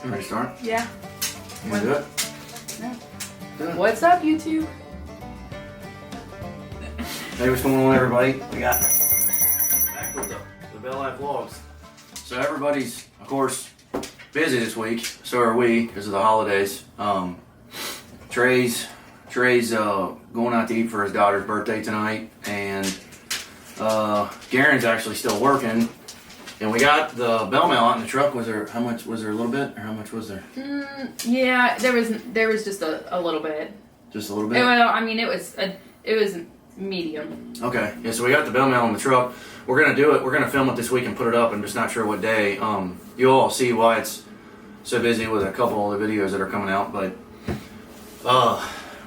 You ready to start? Yeah. You gonna do it? No. Do it. What's up, YouTube? Hey, what's going on, everybody? We got back with the BellLife vlogs. So everybody's, of course, busy this week. So are we because of the holidays. Trey's going out to eat for his daughter's birthday tonight, and Garen's actually still working. And we got the bell mail out in the truck. Was there, how much was there? A little bit, or how much was there? Yeah, there was just a little bit. Just a little bit. Well, I mean, it was medium. Okay, yeah. So we got the bell mail in the truck. We're gonna do it. We're gonna film it this week and put it up. I'm just not sure what day. You'll all see why it's so busy with a couple of the videos that are coming out. But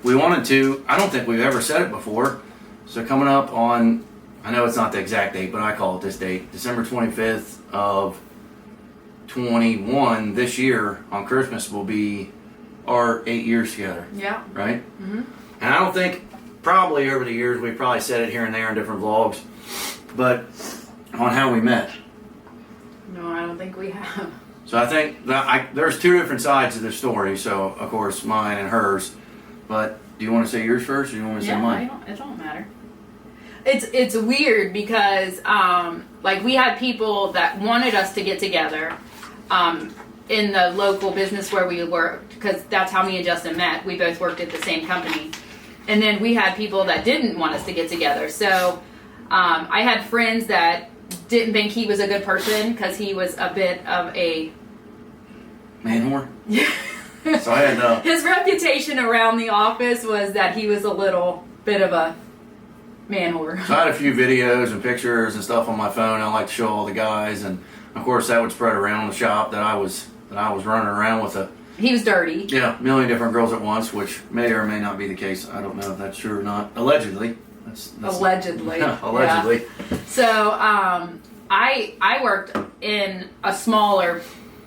we wanted to. I don't think we've ever said it before. So coming up on, I know it's not the exact date, but I call it this date, December 25th of 21. This year on Christmas will be our 8 years together. Yeah. Right. Mhm. And I don't think. Probably over the years, we've probably said it here and there in different vlogs, but on how we met. No, I don't think we have. So I think that there's two different sides of the story. So of course, mine and hers. But do you want to say yours first, or do you want to say mine? It don't matter. It's weird because like we had people that wanted us to get together in the local business where we worked, because that's how me and Justin met. We both worked at the same company. And then we had people that didn't want us to get together. So I had friends that didn't think he was a good person because he was a bit of a Man whore? Yeah. So I had his reputation around the office was that he was a little bit of a man whore. So I had a few videos and pictures and stuff on my phone. I like to show all the guys, and of course that would spread around the shop that I was running around with He was dirty. Yeah, a million different girls at once, which may or may not be the case. I don't know if that's true or not. Allegedly. That's Allegedly. allegedly. Yeah. So I worked in a smaller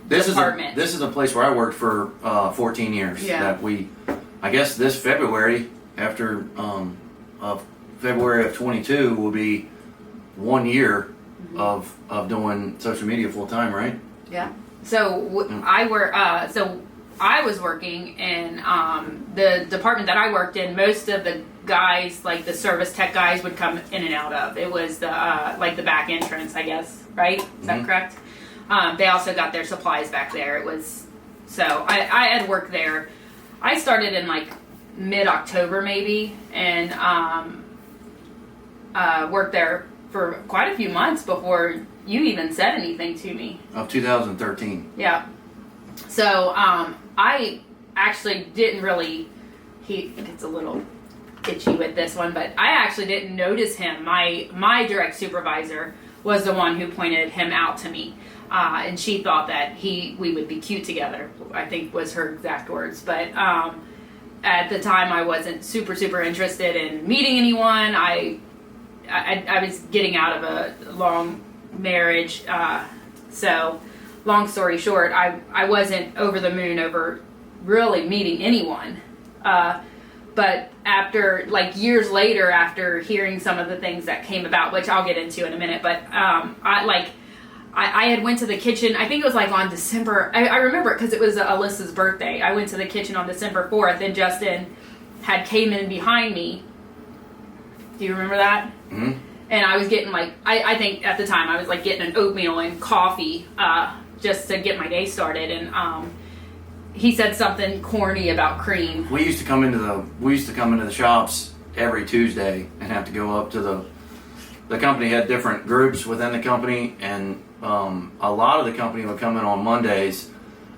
department. This is a place where I worked for 14 years. Yeah. That I guess this February, after of February of 22, will be 1 year of doing social media full time, right? Yeah. So I was working in the department that I worked in. Most of the guys, like the service tech guys, would come in and out of. It was the like the back entrance, I guess. Right? Is that correct? They also got their supplies back there. It was so I had worked there. I started in like mid-October maybe, and worked there for quite a few months before you even said anything to me. Of 2013. Yeah. So I actually didn't really. He gets a little itchy with this one, but I actually didn't notice him. My direct supervisor was the one who pointed him out to me, and she thought that we would be cute together, I think was her exact words. But at the time, I wasn't super interested in meeting anyone. I was getting out of a long marriage, so long story short, I wasn't over the moon over really meeting anyone. But after, like years later, after hearing some of the things that came about, which I'll get into in a minute, but I had went to the kitchen, I think it was like on December, I remember it because it was Alyssa's birthday. I went to the kitchen on December 4th, and Justin had came in behind me. Do you remember that? Mm-hmm. And I was getting like, I think at the time I was like getting an oatmeal and coffee just to get my day started. And he said something corny about cream. We used to come into the shops every Tuesday and have to go up to the company had different groups within the company, and a lot of the company would come in on Mondays,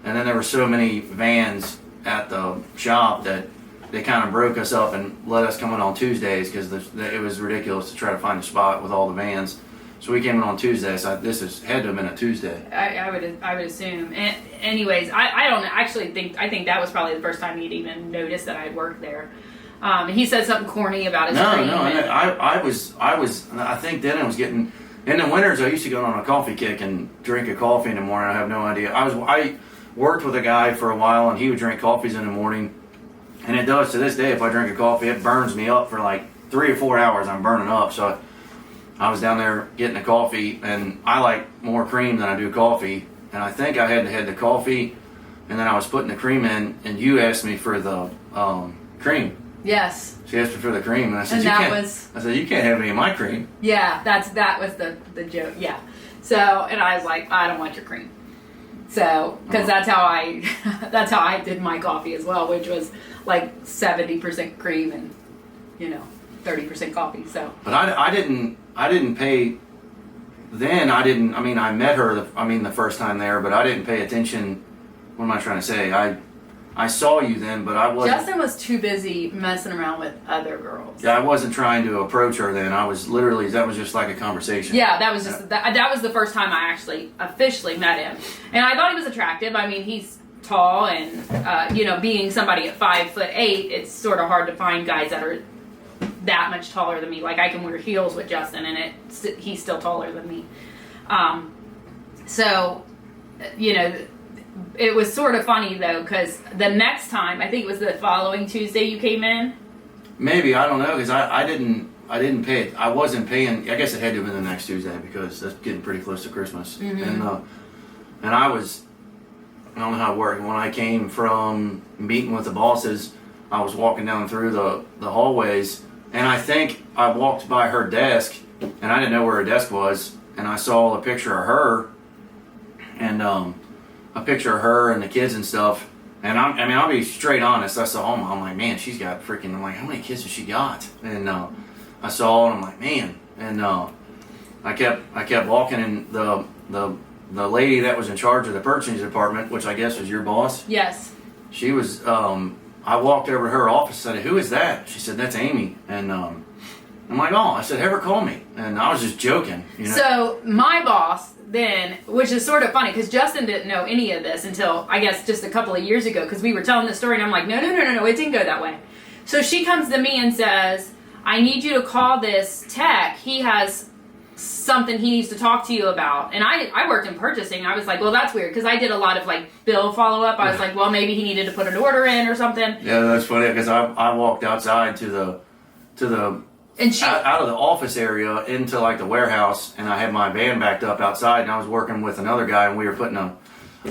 and then there were so many vans at the shop that they kind of broke us up and let us come in on Tuesdays because it was ridiculous to try to find a spot with all the vans. So we came in on Tuesday. So this had to have been a Tuesday. I would assume. And anyways, I don't actually think that was probably the first time he'd even noticed that I'd worked there. He said something corny about his cream. I think then I was getting in the winters. I used to go on a coffee kick and drink a coffee in the morning. I have no idea. I worked with a guy for a while, and he would drink coffees in the morning. And it does to this day. If I drink a coffee, it burns me up for like 3 or 4 hours. I'm burning up. So I was down there getting a coffee, and I like more cream than I do coffee. And I think I had the coffee and then I was putting the cream in, and you asked me for the cream. Yes. She asked me for the cream, and I said, I said, you can't have any of my cream. Yeah, that was the joke. Yeah. So, and I was like, I don't want your cream. So, because that's how I did my coffee as well, which was like 70% cream and 30% coffee. So. But I didn't pay. Then I didn't. I mean, I met her. The first time there, but I didn't pay attention. What am I trying to say? I saw you then, but I wasn't. Justin was too busy messing around with other girls. Yeah, I wasn't trying to approach her then. I was literally, that was just like a conversation. Yeah, that was just that was the first time I actually officially met him, and I thought he was attractive. I mean, he's tall, and being somebody at 5'8", it's sort of hard to find guys that are that much taller than me. Like I can wear heels with Justin, and he's still taller than me. It was sort of funny though, because the next time, I think it was the following Tuesday you came in. Maybe, I don't know, because I didn't pay it. I wasn't paying. I guess it had to have been the next Tuesday because that's getting pretty close to Christmas. Mm-hmm. And I don't know how it worked. When I came from meeting with the bosses, I was walking down through the hallways, and I think I walked by her desk, and I didn't know where her desk was, and I saw a picture of her, and a picture of her and the kids and stuff. And I'll be straight honest. I saw them. I'm like, man, she's got freaking. I'm like, how many kids has she got? And I saw, and I'm like, man. And I kept walking, and the lady that was in charge of the purchasing department, which I guess was your boss. Yes. She was. I walked over to her office. And said, who is that? She said, that's Amy. And I'm like, oh. I said, have her call me. And I was just joking. So my boss then, which is sort of funny because Justin didn't know any of this until I guess just a couple of years ago, because we were telling this story and I'm like, no, it didn't go that way. So she comes to me and says, I need you to call this tech. He has something he needs to talk to you about. And I worked in purchasing. I was like, well, that's weird, because I did a lot of like bill follow up. I was like, well, maybe he needed to put an order in or something. Yeah, that's funny because I walked outside to the and out of the office area into like the warehouse, and I had my van backed up outside, and I was working with another guy, and we were putting a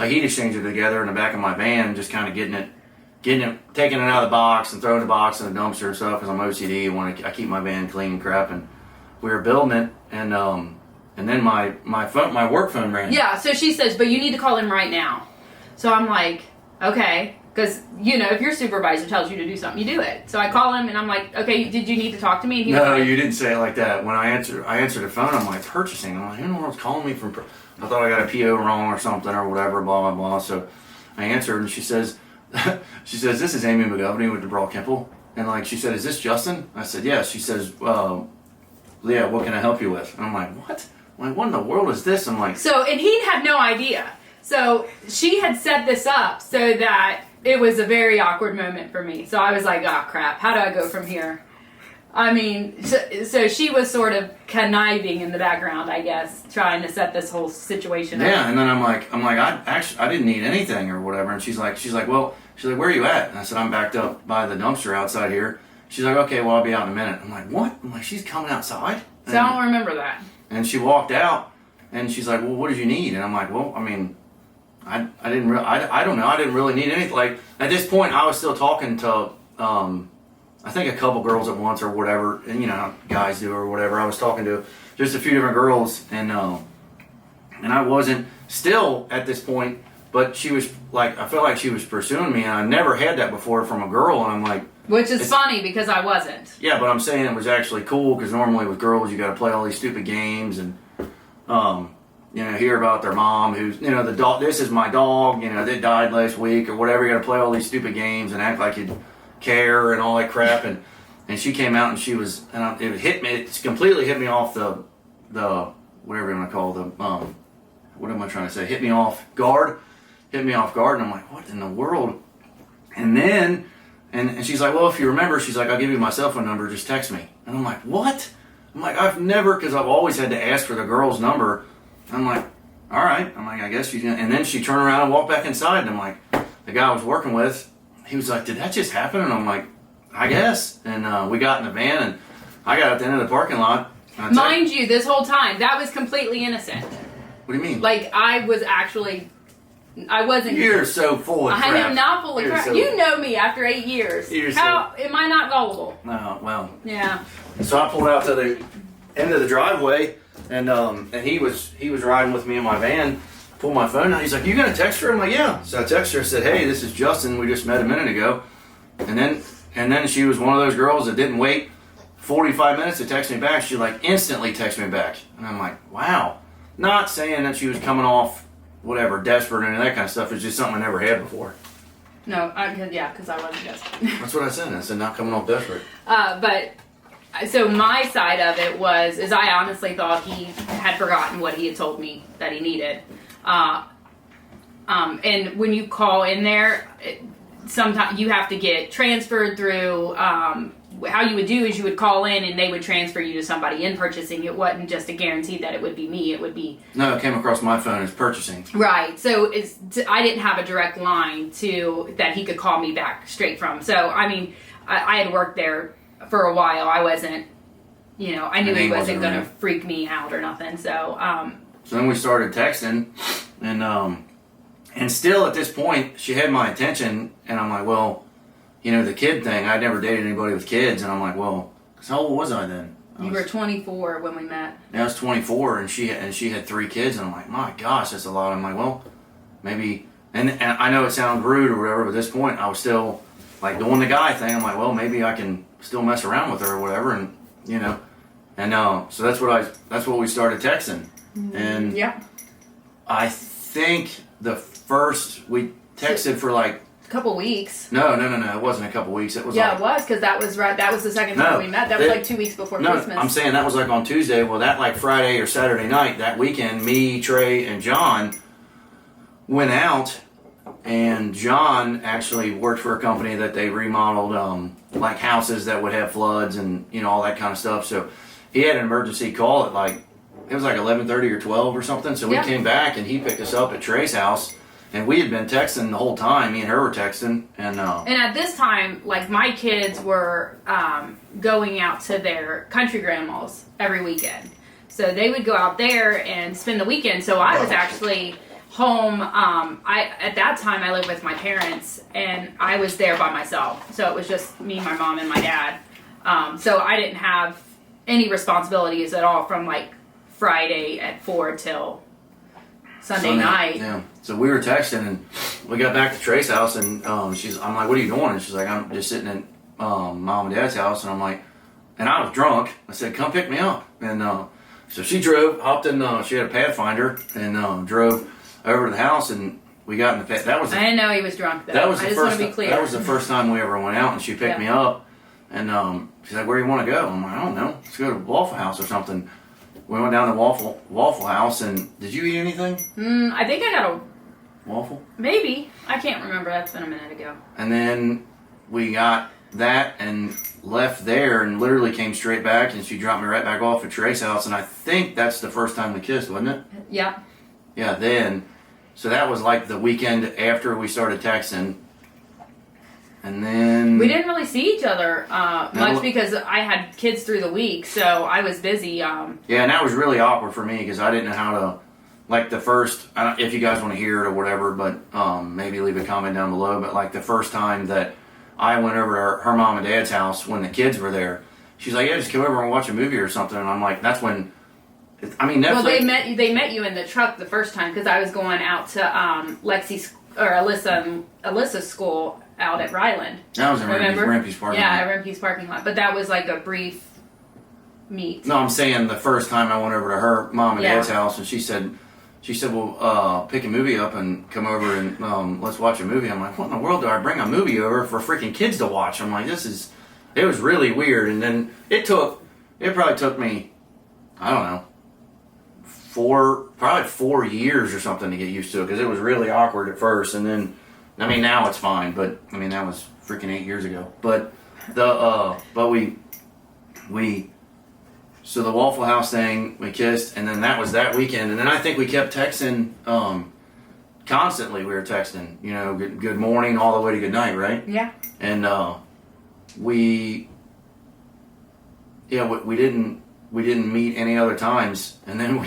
heat exchanger together in the back of my van, just kind of taking it out of the box and throwing the box in the dumpster and stuff, because I'm OCD. I keep my van clean and crap, and we were building it, and then my work phone rang. Yeah, so she says, but you need to call him right now. So I'm like, okay. Because, if your supervisor tells you to do something, you do it. So I call him, and I'm like, okay, did you need to talk to me? And he was like, you didn't say it like that. When I answered the phone, I'm like, purchasing. I'm like, who in the world's calling me from... I thought I got a PO wrong or something or whatever, blah, blah, blah. So I answered, and she says, this is Amy McGovney with DeBraw Kemple. And, like, she said, is this Justin? I said, yes. She says, yeah, what can I help you with? And I'm like, what? I'm like, what in the world is this? I'm like... So, and he had no idea. So she had set this up so that... It was a very awkward moment for me. So I was like, oh crap, how do I go from here? I mean, so she was sort of conniving in the background, I guess, trying to set this whole situation up. Yeah, and then I'm like, I didn't need anything or whatever. And she's like, where are you at? And I said, I'm backed up by the dumpster outside here. She's like, okay, well, I'll be out in a minute. I'm like, what? I'm like, she's coming outside? So I don't remember that. And she walked out, and she's like, well, what did you need? And I'm like, well, I mean... I don't know. I didn't really need anything. Like at this point, I was still talking to I think a couple girls at once or whatever, and how guys do or whatever. I was talking to just a few different girls, and I wasn't still at this point, but she was like, I felt like she was pursuing me, and I never had that before from a girl, and I'm like, which is funny because I wasn't. Yeah, but I'm saying it was actually cool because normally with girls you got to play all these stupid games and hear about their mom who's, the dog, this is my dog, that died last week or whatever. You got to play all these stupid games and act like you care and all that crap. And she came out and she was, and it hit me, it completely hit me off the whatever you want to call the, what am I trying to say? Hit me off guard. And I'm like, what in the world? And then, and she's like, well, if you remember, she's like, I'll give you my cell phone number, just text me. And I'm like, what? I'm like, I've never, because I've always had to ask for the girl's number. I'm like, all right. I'm like, I guess she's gonna. And then she turned around and walked back inside. And I'm like, the guy I was working with, he was like, did that just happen? And I'm like, I guess. And we got in the van, and I got at the end of the parking lot. Mind you, this whole time, that was completely innocent. What do you mean? Like, I was actually I wasn't. You're so full of crap. I am not full of crap. You know me after 8 years. How am I not gullible? No, well. Yeah. So I pulled out to the end of the driveway, and he was riding with me in my van. Pulled my phone out. He's like, "You gonna text her?" I'm like, "Yeah." So I texted her. I said, "Hey, this is Justin. We just met a minute ago." And then she was one of those girls that didn't wait 45 minutes to text me back. She like instantly texted me back, and I'm like, "Wow." Not saying that she was coming off whatever desperate and that kind of stuff. It's just something I never had before. No, because I wasn't desperate. That's what I said. I said not coming off desperate. But so my side of it is I honestly thought he had forgotten what he had told me that he needed. And when you call in there, sometimes you have to get transferred through. How you would do is you would call in and they would transfer you to somebody in purchasing. It wasn't just a guarantee that it would be me. It would be no. It came across my phone as purchasing. Right. So I didn't have a direct line to that he could call me back straight from. So I mean, I had worked there for a while. I wasn't, I knew he wasn't going to freak me out or nothing. So so then we started texting, and still at this point she had my attention, and I'm like, well. The kid thing, I'd never dated anybody with kids, and I'm like, well, cause how old was I then? You were 24 when we met. Yeah, I was 24, and she had 3 kids, and I'm like, my gosh, that's a lot. I'm like, well, maybe, and I know it sounds rude or whatever, but at this point, I was still, like, doing the guy thing. I'm like, well, maybe I can still mess around with her or whatever, and, so that's what we started texting. And yeah. I think we texted for, like, couple weeks. No. It wasn't a couple weeks. It was. Yeah, it was because that was right. That was the second time we met. That was like 2 weeks before Christmas. I'm saying that was like on Tuesday. Well, that like Friday or Saturday night that weekend, me, Trey, and John went out, and John actually worked for a company that they remodeled like houses that would have floods and all that kind of stuff. So he had an emergency call at like it was like 11:30 or 12 or something. So we came back and he picked us up at Trey's house. And we had been texting the whole time. Me and her were texting, and at this time, like my kids were going out to their country grandmas every weekend, so they would go out there and spend the weekend. So I was actually home. At that time I lived with my parents, and I was there by myself. So it was just me, my mom, and my dad. So I didn't have any responsibilities at all from like Friday at 4 till Sunday night. Yeah. So we were texting, and we got back to Trey's house, and I'm like, what are you doing? And she's like, I'm just sitting at mom and dad's house, and I'm like, and I was drunk. I said, come pick me up. And so she hopped in, she had a Pathfinder, and drove over to the house, and we got in the I didn't know he was drunk, though. That was I just want to be clear. That was the first time we ever went out, and she picked me up, and she's like, where do you want to go? I'm like, I don't know. Let's go to Waffle House or something. We went down to Waffle House, and did you eat anything? I think I got a waffle. Maybe. I can't remember. That's been a minute ago. And then we got that and left there, and literally came straight back, and she dropped me right back off at Trey's house, and I think that's the first time we kissed, wasn't it? Yeah. Yeah. Then, so that was like the weekend after we started texting. And then we didn't really see each other much because I had kids through the week, so I was busy. Yeah, and that was really awkward for me because I didn't know how to, like the first, if you guys want to hear it or whatever, but maybe leave a comment down below. But like the first time that I went over to her mom and dad's house when the kids were there, she's like, yeah, just come over and watch a movie or something. And I'm like, that's when, Netflix. Well, they met you in the truck the first time because I was going out to Alyssa's school out at Ryland. That was in Rempe's parking lot. Yeah, at Rempe's parking lot. But that was like a brief meet. No, I'm saying the first time I went over to her mom and dad's house, and she said, well, pick a movie up and come over and let's watch a movie. I'm like, what in the world do I bring a movie over for freaking kids to watch? I'm like, it was really weird. And then it probably took me, I don't know, probably 4 years or something to get used to it because it was really awkward at first. And then, I mean, now it's fine, but I mean, that was freaking 8 years ago. But so the Waffle House thing, we kissed, and then that was that weekend. And then I think we kept texting constantly. We were texting, good morning all the way to good night, right? Yeah. And we didn't meet any other times. And then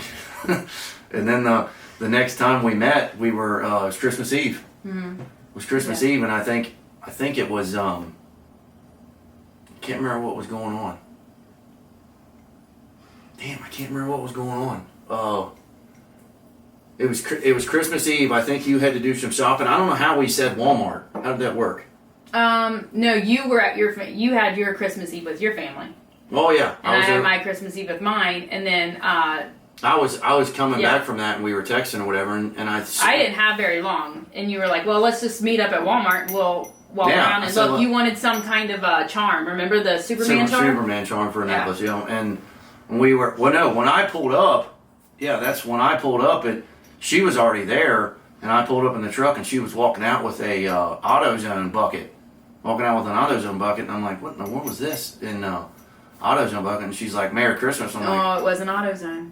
the next time we met, we were it was Christmas Eve. Mm-hmm. It was Christmas Eve, and I think it was can't remember what was going on. Damn, I can't remember what was going on. It was Christmas Eve. I think you had to do some shopping. I don't know how we said Walmart. How did that work? No, you were at you had your Christmas Eve with your family. Oh yeah, And I had my Christmas Eve with mine, and then I was coming back from that, and we were texting or whatever, and I didn't have very long, and you were like, "Well, let's just meet up at Walmart, and we'll walk around and look." You wanted some kind of charm. Remember the Superman charm? Superman charm for a necklace, and we were when I pulled up, that's when I pulled up, and she was already there, and I pulled up in the truck, and she was walking out with a AutoZone bucket, and I'm like, "What in the world was this?" In AutoZone bucket, and she's like, "Merry Christmas." I'm like, it was an AutoZone.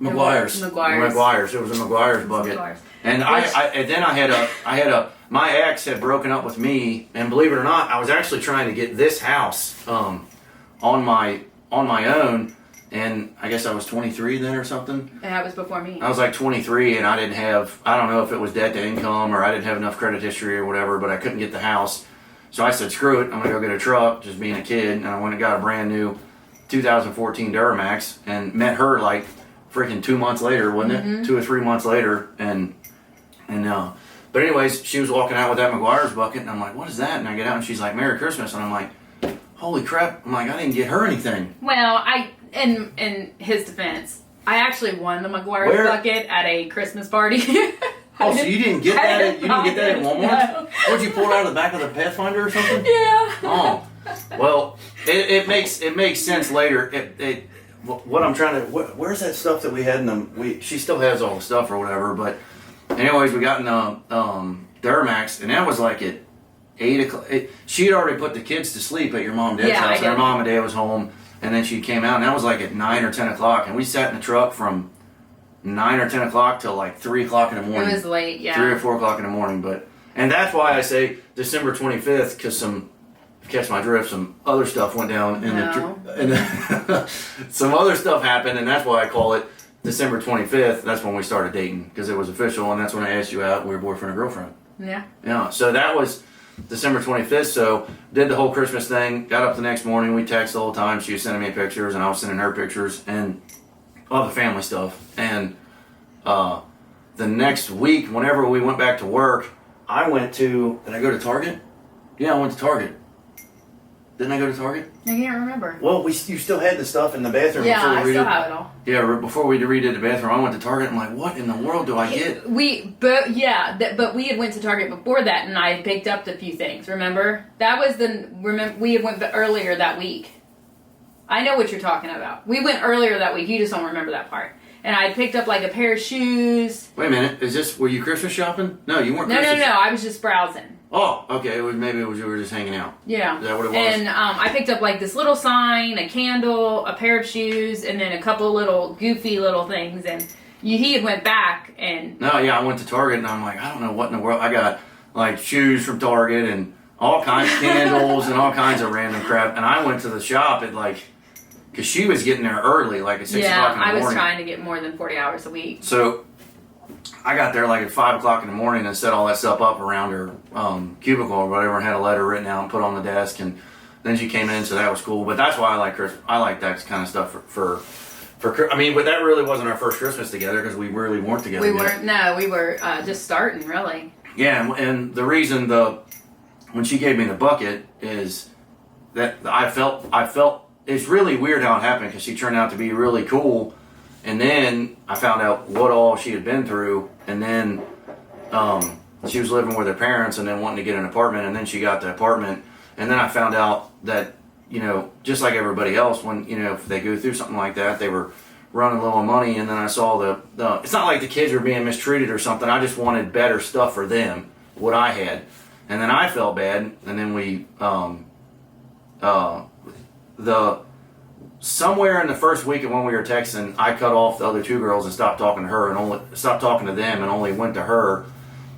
McGuire's. It was a McGuire's bucket. And I had my ex had broken up with me, and believe it or not, I was actually trying to get this house on my own, and I guess I was 23 then or something. And that was before me. I was like 23, and I don't know if it was debt to income or I didn't have enough credit history or whatever, but I couldn't get the house. So I said, screw it, I'm gonna go get a truck, just being a kid, and I went and got a brand new 2014 Duramax, and met her like freaking 2 months later, wasn't it? 2 or 3 months later, but anyways, she was walking out with that McGuire's bucket, and I'm like, what is that? And I get out, and she's like, Merry Christmas, and I'm like, holy crap, I'm like, I didn't get her anything. Well, in his defense, I actually won the McGuire's bucket at a Christmas party. Oh, so you didn't get that? You didn't get that at Walmart? No. What'd you pull it out of the back of the Pathfinder or something? Yeah. Oh, well, it makes sense later. What I'm trying to where's that stuff that we had in them? She still has all the stuff or whatever. But anyways, we got in Duramax, and that was like at 8 o'clock. She had already put the kids to sleep at your mom and dad's house. And her mom and dad was home, and then she came out, and that was like at 9 or 10 o'clock, and we sat in the truck from 9 or 10 o'clock till like 3 o'clock in the morning. It was late, yeah. 3 or 4 o'clock in the morning, and that's why I say December 25th, because catch my drift, some other stuff went down, and some other stuff happened, and that's why I call it December 25th. That's when we started dating, because it was official, and that's when I asked you out. We were boyfriend and girlfriend. Yeah. Yeah. So that was December 25th. So did the whole Christmas thing. Got up the next morning. We texted the whole time. She was sending me pictures, and I was sending her pictures, and all the family stuff. And the next week, whenever we went back to work, did I go to Target? Yeah, I went to Target. Didn't I go to Target? I can't remember. Well, you still had the stuff in the bathroom. Yeah, I still have it all. Yeah, before we redid the bathroom, I went to Target. I'm like, what in the world do I get? But we had went to Target before that, and I picked up a few things. Remember? We had went earlier that week. I know what you're talking about. We went earlier that week. You just don't remember that part. And I picked up like a pair of shoes. Wait a minute. Were you Christmas shopping? No, you weren't. No. I was just browsing. Oh, okay. Maybe you were just hanging out. Yeah. Is that what it was? And I picked up like this little sign, a candle, a pair of shoes, and then a couple little goofy little things. And he had went back and... No, yeah, I went to Target, and I'm like, I don't know what in the world. I got like shoes from Target and all kinds of candles and all kinds of random crap. And I went to the shop at like... Because she was getting there early, like at 6 o'clock in the morning. Yeah, I was trying to get more than 40 hours a week. So I got there like at 5 o'clock in the morning and set all that stuff up around her cubicle or whatever, and had a letter written out and put on the desk. And then she came in, so that was cool. But that's why I like Christmas. I like that kind of stuff for I mean, but that really wasn't our first Christmas together, because we really weren't together. We weren't. No, we were just starting, really. Yeah, and the reason when she gave me the bucket is that I felt. It's really weird how it happened, because she turned out to be really cool, and then I found out what all she had been through, and then she was living with her parents and then wanting to get an apartment, and then she got the apartment, and then I found out that, just like everybody else, when, if they go through something like that, they were running low on money, and then I saw it's not like the kids were being mistreated or something. I just wanted better stuff for them, what I had, and then I felt bad, and then we somewhere in the first week of when we were texting, I cut off the other two girls and stopped talking to her, and stopped talking to them, and only went to her.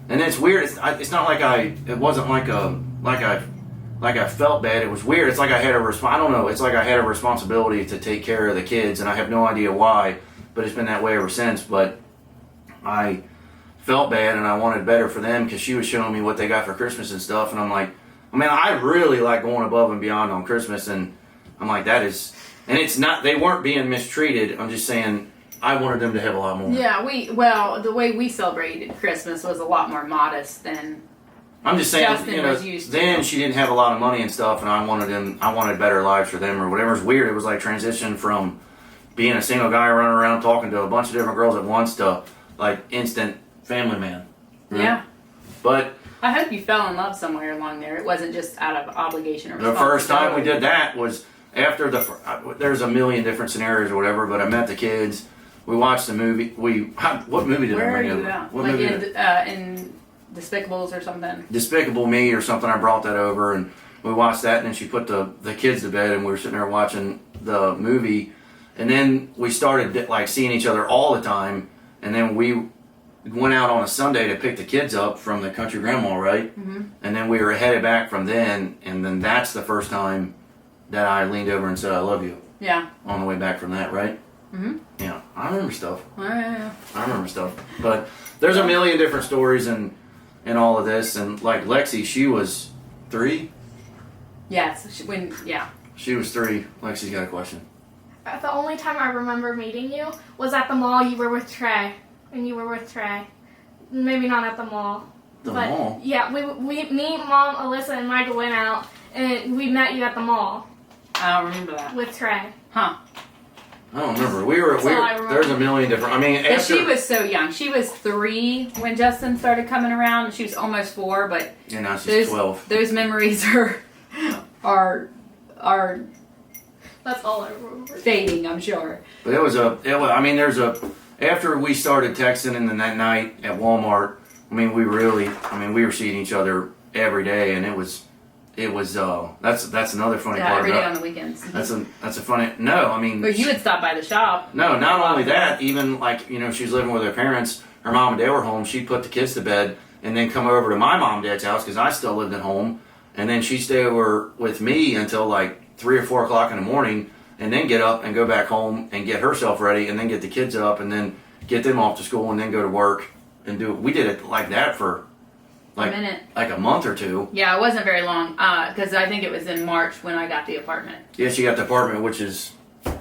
And it's weird. It's not like it wasn't like I felt bad. It was weird. It's like I had I don't know. It's like I had a responsibility to take care of the kids, and I have no idea why, but it's been that way ever since. But I felt bad and I wanted better for them because she was showing me what they got for Christmas and stuff, and I'm like, I mean, I really like going above and beyond on Christmas, and I'm like, that is, and it's not, they weren't being mistreated. I'm just saying, I wanted them to have a lot more. Yeah, well, the way we celebrated Christmas was a lot more modest than I'm just saying, Justin you know, was used to. then she didn't have a lot of money and stuff, and I wanted better lives for them or whatever. It's weird. It was like transition from being a single guy running around talking to a bunch of different girls at once to like instant family man. Right? Yeah. But I hope you fell in love somewhere along there. It wasn't just out of obligation or the first time we did that was after there's a million different scenarios or whatever, but I met the kids. We watched the movie. What movie did I Where are bring you over? at? What Like movie in Despicables or something? Despicable Me or something. I brought that over and we watched that, and then she put the kids to bed, and we were sitting there watching the movie, and then we started like seeing each other all the time, and then we went out on a Sunday to pick the kids up from the country grandma, right? Mm-hmm. And then we were headed back from then, and then that's the first time that I leaned over and said I love you Yeah. on the way back from that, right? Mm-hmm. Yeah, I remember stuff. Yeah. I remember stuff. But there's a million different stories and all of this, and like Lexi, she was 3. Yes. She was 3. Lexi's got a question. The only time I remember meeting you was at the mall. You were with Trey. When you were with Trey. Maybe not at the mall. The but mall? Yeah, me, Mom, Alyssa, and Michael went out, and we met you at the mall I don't remember that. with Trey. Huh. I don't remember. We were all I remember. there's a million different. I mean, But after she was so young. She was 3 when Justin started coming around, and she was almost 4. But and now she's those 12. those memories are That's all I remember. fading, I'm sure. But I mean, after we started texting, and then that night at Walmart, I mean, we were seeing each other every day, and it was that's another funny Yeah, part every day about on the weekends. that's a funny. No, I mean, But you would stop by the shop. no, not only that, even like, you know, she's living with her parents, her mom and dad were home, she'd put the kids to bed and then come over to my mom and dad's house because I still lived at home, and then she'd stay over with me until like 3 or 4 o'clock in the morning, and then get up and go back home and get herself ready, and then get the kids up and then get them off to school and then go to work and we did it like that for like A minute. like a month or 2. Yeah, it wasn't very long because I think it was in March when I got the apartment Yeah, she got the apartment, which is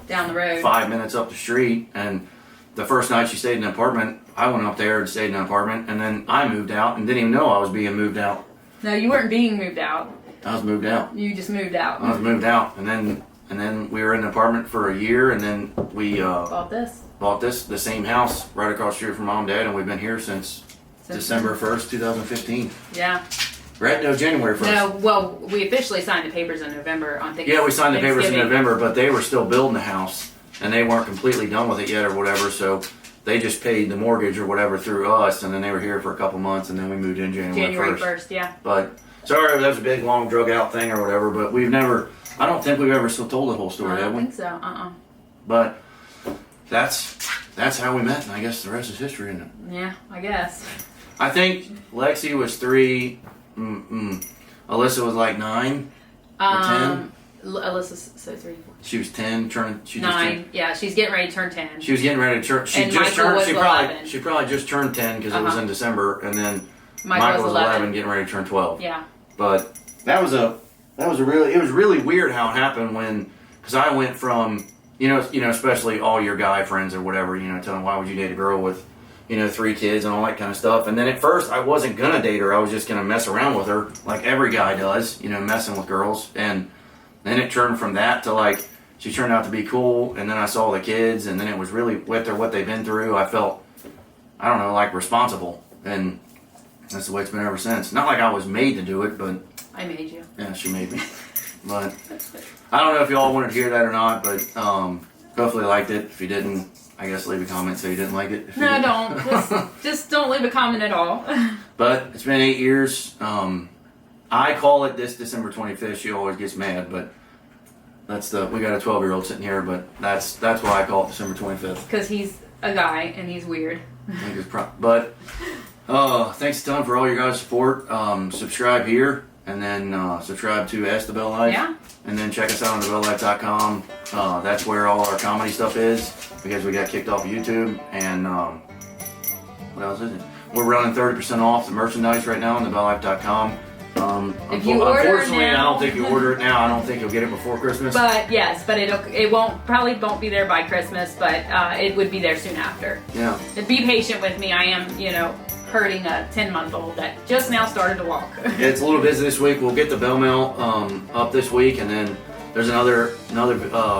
down the road. 5 minutes up the street, and the first night she stayed in an apartment, I went up there and stayed in an apartment, and then I moved out and didn't even know I was being moved out. No, you weren't being moved out. I was moved out. You just moved out. I was moved out, and then we were in an apartment for a year, and then we Bought this. bought the same house right across the street from Mom and Dad, and we've been here since December 1st, 2015. Yeah. Right? No, January 1st. No, well, we officially signed the papers in November on Thanksgiving. Yeah, we signed the papers in Thanksgiving. November, but they were still building the house, and they weren't completely done with it yet or whatever, so they just paid the mortgage or whatever through us, and then they were here for a couple months, and then we moved in January 1st. Yeah. But, sorry, that was a big, long, drug out thing or whatever, but I don't think we've ever still told the whole story, I have don't we? think so. But that's how we met, and I guess the rest is history, isn't it? Yeah, I guess. I think Lexi was 3, Alyssa was like 9 or 10. Alyssa's so 3, 4. She was 10, she just 9. turned, Yeah, she's getting ready to turn 10. she was getting ready to turn, And Michael was 11. she probably just turned 10 because it was in December, and then Michael was 11. getting ready to turn 12. Yeah. But it was really weird how it happened because I went from, you know, especially all your guy friends or whatever, you know, telling why would you date a girl with, you know, 3 kids and all that kind of stuff. And then at first I wasn't gonna date her. I was just gonna mess around with her like every guy does, you know, messing with girls. And then it turned from that to like, she turned out to be cool. And then I saw the kids, and then it was really with what they've been through. I felt, I don't know, like responsible. And that's the way it's been ever since. Not like I was made to do it, but I made you. yeah, she made me. But I don't know if y'all wanted to hear that or not, but hopefully you liked it. If you didn't, I guess leave a comment so you didn't like it. If you No, did. don't. Just don't leave a comment at all. But it's been 8 years. I call it this December 25th. She always gets mad, but we got a 12-year-old sitting here, but that's why I call it December 25th. Because he's a guy and he's weird. I think it's but thanks a ton for all your guys' support. Subscribe here, and then subscribe to Ask the Bell Life. Yeah. And then check us out on TheBellLife.com. That's where all our comedy stuff is, because we got kicked off of YouTube. And What else is it? We're running 30% off the merchandise right now on TheBellLife.com. If you order Unfortunately, I now- don't think you order it now. I don't think you'll get it before Christmas. But yes, but it won't be there by Christmas, but it would be there soon after. Yeah. Be patient with me. I am, hurting a 10-month-old that just now started to walk. Yeah, it's a little busy this week. We'll get the bell mail up this week, and then there's another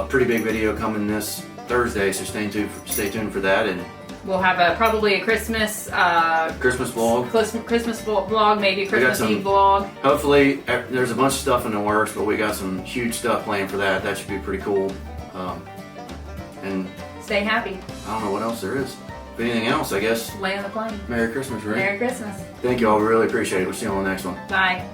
pretty big video coming this Thursday. So stay tuned for that, and We'll have probably a Christmas Christmas vlog. Christmas vlog, maybe a Christmas some- Eve vlog. Hopefully, there's a bunch of stuff in the works, but we got some huge stuff planned for that. That should be pretty cool. And Stay happy. I don't know what else there is. If anything else, I guess. Land the plane. Merry Christmas, Ray. Merry Christmas. Thank you all. We really appreciate it. We'll see you on the next one. Bye.